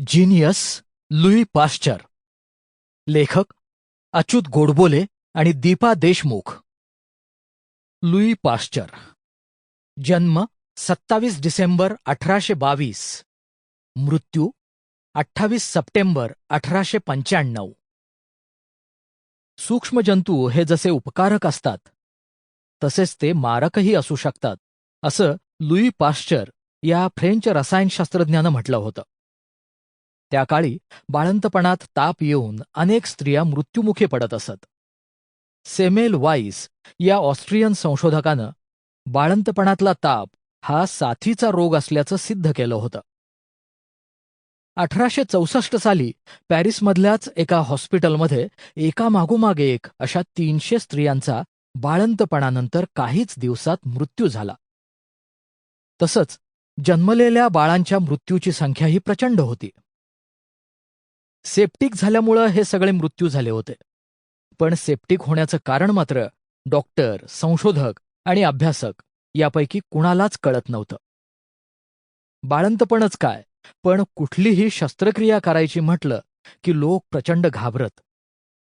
Genius Louis Pasteur. लेखक अच्युत गोडबोले आणि Deepa Deshmukh. Louis Pasteur. जन्म 27 डिसेंबर 1822. मृत्यू 28 सप्टेंबर 1895. सूक्ष्मजंतू हे जसे उपकारक असतात तसेच ते मारकही असू शकतात असं लुई पाश्चर या फ्रेंच रसायनशास्त्रज्ञानं म्हटलं होतं. त्या काळी बाळंतपणात ताप येऊन अनेक स्त्रिया मृत्युमुखी पडत असत. सेमेल वाईस या ऑस्ट्रियन संशोधकानं बाळंतपणातला ताप हा साथीचा रोग असल्याचं सिद्ध केलं होतं. 1864 साली पॅरिसमधल्याच एका हॉस्पिटलमध्ये एकामागोमाग एक अशा 300 स्त्रियांचा बाळंतपणानंतर काहीच दिवसात मृत्यू झाला. तसंच जन्मलेल्या बाळांच्या मृत्यूची संख्याही प्रचंड होती. सेप्टिक झाल्यामुळं हे सगळे मृत्यू झाले होते. पण सेप्टिक होण्याचं कारण मात्र डॉक्टर, संशोधक आणि अभ्यासक यापैकी कुणालाच कळत नव्हतं. बाळंतपणच काय, पण कुठलीही शस्त्रक्रिया करायची म्हटलं की लोक प्रचंड घाबरत.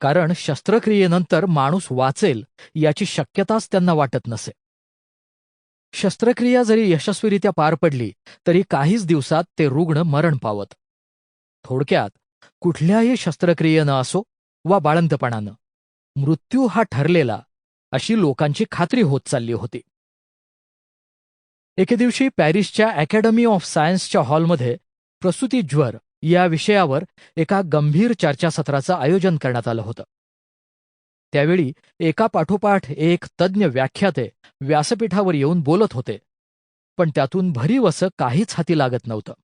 कारण शस्त्रक्रियेनंतर माणूस वाचेल याची शक्यताच त्यांना वाटत नसे. शस्त्रक्रिया जरी यशस्वीरित्या पार पडली तरी काहीच दिवसात ते रुग्ण मरण पावत. थोडक्यात कुठल्याही शस्त्रक्रियेनं असो वा बाळंतपणानं मृत्यू हा ठरलेला अशी लोकांची खात्री होत चालली होती. एके दिवशी पॅरिसच्या अकॅडमी ऑफ सायन्सच्या हॉलमध्ये प्रसूतीज्वर या विषयावर एका गंभीर चर्चासत्राचं आयोजन करण्यात आलं होतं. त्यावेळी एकापाठोपाठ एक तज्ज्ञ व्याख्याते व्यासपीठावर येऊन बोलत होते, पण त्यातून भरीव असं काहीच हाती लागत नव्हतं.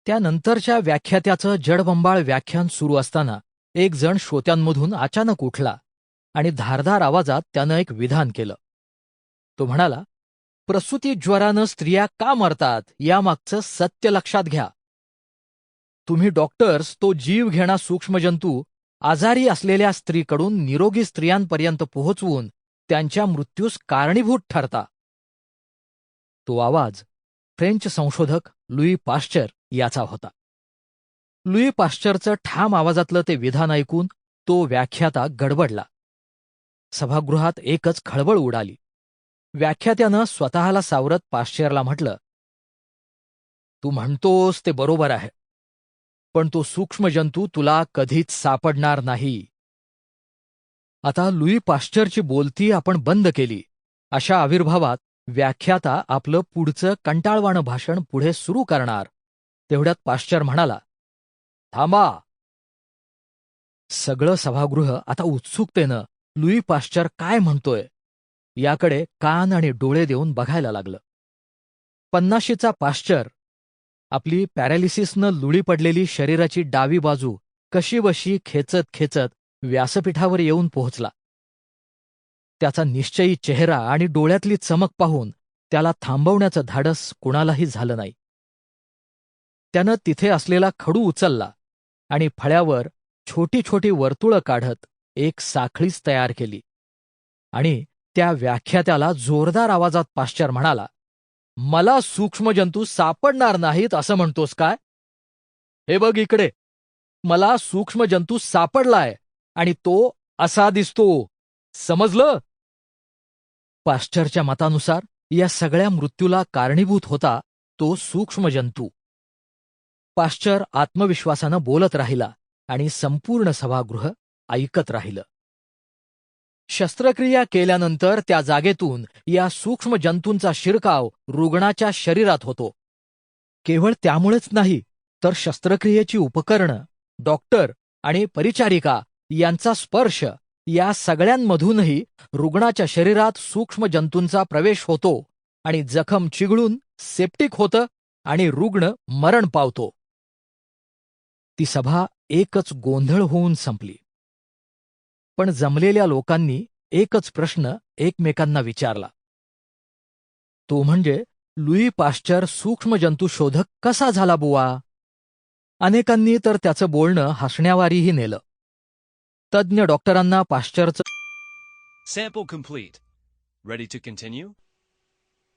त्यानंतरच्या व्याख्यात्याचं जडबंबाळ व्याख्यान सुरू असताना एक जण श्रोत्यांमधून अचानक उठला आणि धारदार आवाजात त्यानं एक विधान केलं. तो म्हणाला, प्रसूतीज्वरानं स्त्रिया का मरतात यामागचं सत्य लक्षात घ्या. तुम्ही डॉक्टर्स तो जीव घेणा सूक्ष्मजंतू आजारी असलेल्या स्त्रीकडून निरोगी स्त्रियांपर्यंत पोहोचवून त्यांच्या मृत्यूस कारणीभूत ठरता. तो आवाज फ्रेंच संशोधक लुई पाश्चर याचा होता. लुई पाश्चरचं ठाम आवाजातलं ते विधान ऐकून तो व्याख्याता गडबडला. सभागृहात एकच खळबळ उडाली. व्याख्यात्यानं स्वतःला सावरत पाश्चरला म्हटलं, तू म्हणतोस ते बरोबर आहे, पण तो सूक्ष्मजंतू तुला कधीच सापडणार नाही. आता लुई पाश्चरची बोलती आपण बंद केली अशा आविर्भावात व्याख्याता आपलं पुढचं कंटाळवाणं भाषण पुढे सुरू करणार तेवढ्यात पाश्चर म्हणाला, थांबा. सगळं सभागृह आता उत्सुकतेनं लुई पाश्चर काय म्हणतोय याकडे कान आणि डोळे देऊन बघायला लागलं. 50शीचा पाश्चर आपली पॅरालिसिसनं लुळी पडलेली शरीराची डावी बाजू कशीबशी खेचत खेचत व्यासपीठावर येऊन पोहोचला. त्याचा निश्चयी चेहरा आणि डोळ्यातली चमक पाहून त्याला थांबवण्याचं धाडस कुणालाही झालं नाही. त्यानं तिथे असलेला खडू उचलला आणि फळ्यावर छोटी छोटी वर्तुळं काढत एक साखळीच तयार केली आणि त्या व्याख्यात्याला जोरदार आवाजात पाश्चर म्हणाला, मला सूक्ष्मजंतू सापडणार नाहीत असं म्हणतोस काय? हे बघ इकडे, मला सूक्ष्मजंतू सापडलाय आणि तो असा दिसतो, समजलं? पाश्चरच्या मतानुसार या सगळ्या मृत्यूला कारणीभूत होता तो सूक्ष्मजंतू. पाश्चर आत्मविश्वासानं बोलत राहिला आणि संपूर्ण सभागृह ऐकत राहिलं. शस्त्रक्रिया केल्यानंतर त्या जागेतून या सूक्ष्मजंतूंचा शिरकाव रुग्णाच्या शरीरात होतो. केवळ त्यामुळेच नाही तर शस्त्रक्रियेची उपकरणं, डॉक्टर आणि परिचारिका यांचा स्पर्श या सगळ्यांमधूनही रुग्णाच्या शरीरात सूक्ष्मजंतूंचा प्रवेश होतो आणि जखम चिघळून सेप्टिक होतं आणि रुग्ण मरण पावतो. ती सभा एकच गोंधळ होऊन संपली. पण जमलेल्या लोकांनी एकच प्रश्न एकमेकांना विचारला. तो म्हणजे लुई पाश्चर सूक्ष्मजंतू शोधक कसा झाला बुवा? अनेकांनी तर त्याचं बोलणं हसण्यावारीही नेलं. तज्ज्ञ डॉक्टरांना पाश्चरचं Sample complete. Ready to continue?